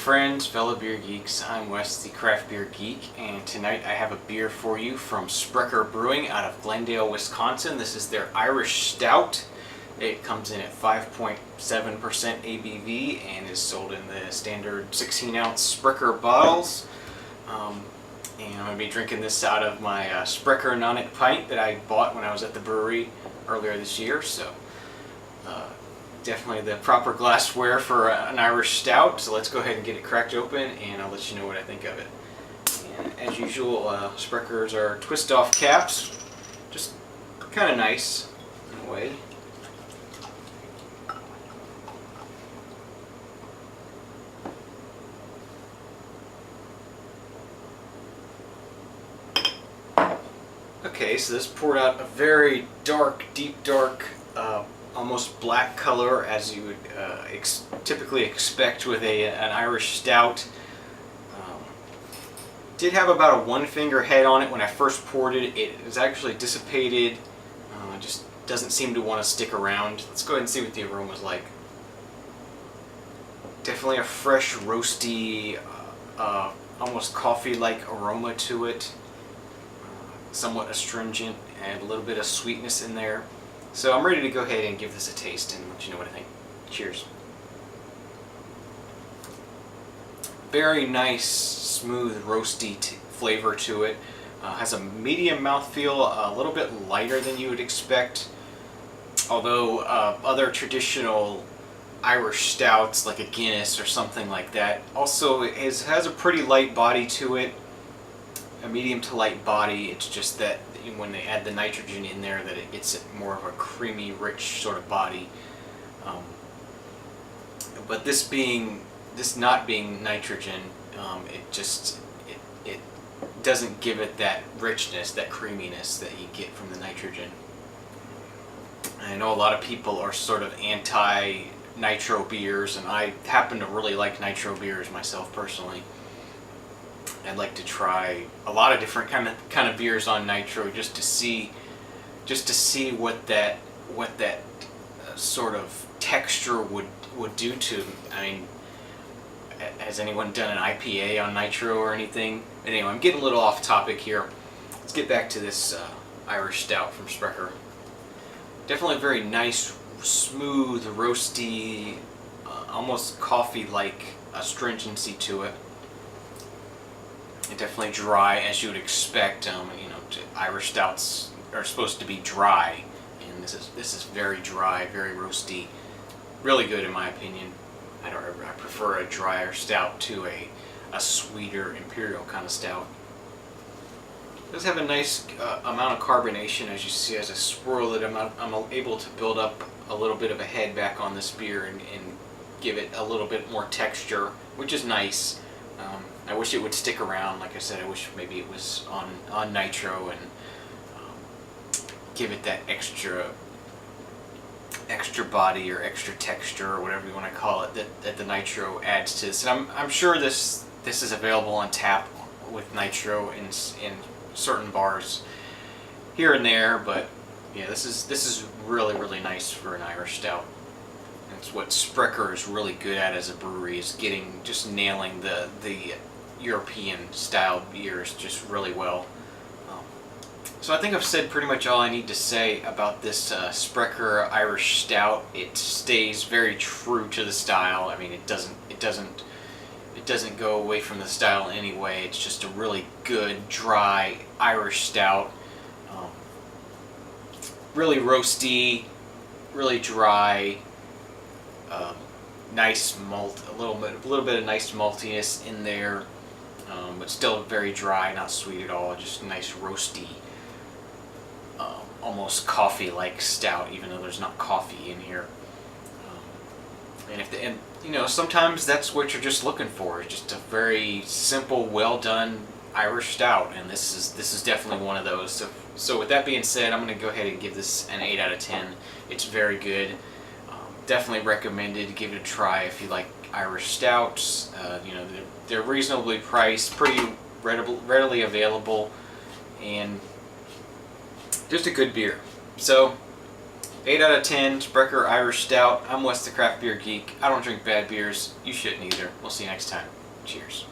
friends, fellow beer geeks. I'm Wes, the craft beer geek, and tonight I have a beer for you from Sprecher Brewing out of Glendale, Wisconsin. This is their Irish Stout. It comes in at 5.7% ABV and is sold in the standard 16-ounce Sprecher bottles. And I'm going to be drinking this out of my Sprecher Nonnet pint that I bought when I was at the brewery earlier this year. So definitely the proper glassware for an Irish Stout. So let's go ahead and get it cracked open and I'll let you know what I think of it. And as usual, Sprechers are twist-off caps. Just kind of nice in a way. Okay, so this poured out a very dark, deep dark, almost black color as you would typically expect with an Irish Stout. Did have about a one-finger head on it when I first poured it. It was actually dissipated. Just doesn't seem to want to stick around. Let's go ahead and see what the aroma's like. Definitely a fresh, roasty, almost coffee-like aroma to it. Somewhat astringent and a little bit of sweetness in there. So I'm ready to go ahead and give this a taste and let you know what I think. Cheers. Very nice, smooth, roasty flavor to it. Has a medium mouthfeel, a little bit lighter than you would expect. Although other traditional Irish stouts like a Guinness or something like that also has a pretty light body to it. A medium to light body. It's just that when they add the nitrogen in there that it gets more of a creamy, rich sort of body. But this not being nitrogen, it doesn't give it that richness, that creaminess that you get from the nitrogen. I know a lot of people are sort of anti-nitro beers, and I happen to really like nitro beers myself personally. I'd like to try a lot of different kind of beers on nitro just to see what that sort of texture would do to. I mean, has anyone done an IPA on nitro or anything? Anyway, I'm getting a little off topic here. Let's get back to this Irish Stout from Sprecher. Definitely a very nice, smooth, roasty, almost coffee-like astringency to it. Definitely dry, as you would expect. Irish stouts are supposed to be dry, and this is very dry, very roasty. Really good in my opinion. I prefer a drier stout to a sweeter imperial kind of stout. It does have a nice amount of carbonation, as you see as I swirl it. I'm able to build up a little bit of a head back on this beer and give it a little bit more texture, which is nice. I wish it would stick around. Like I said, I wish maybe it was on nitro and give it that extra body or extra texture or whatever you want to call it that the nitro adds to this. And I'm sure this is available on tap with nitro in certain bars here and there. But yeah, this is really, really nice for an Irish Stout. It's what Sprecher is really good at as a brewery, is just nailing the European style beers just really well. So I think I've said pretty much all I need to say about this Sprecher Irish Stout. It stays very true to the style. I mean, it doesn't go away from the style in any way. It's just a really good, dry Irish Stout. Really roasty, really dry. Nice malt, a little bit of nice maltiness in there, but still very dry, not sweet at all. Just nice roasty, almost coffee-like stout, even though there's not coffee in here. And sometimes that's what you're just looking for. It's just a very simple, well done Irish Stout, and this is definitely one of those. So with that being said, I'm going to go ahead and give this an 8 out of 10. It's very good. Definitely recommended. Give it a try if you like Irish Stouts. They're reasonably priced, pretty readily available, and just a good beer. So 8 out of 10, Sprecher Irish Stout. I'm Wes the Craft Beer Geek. I don't drink bad beers. You shouldn't either. We'll see you next time. Cheers.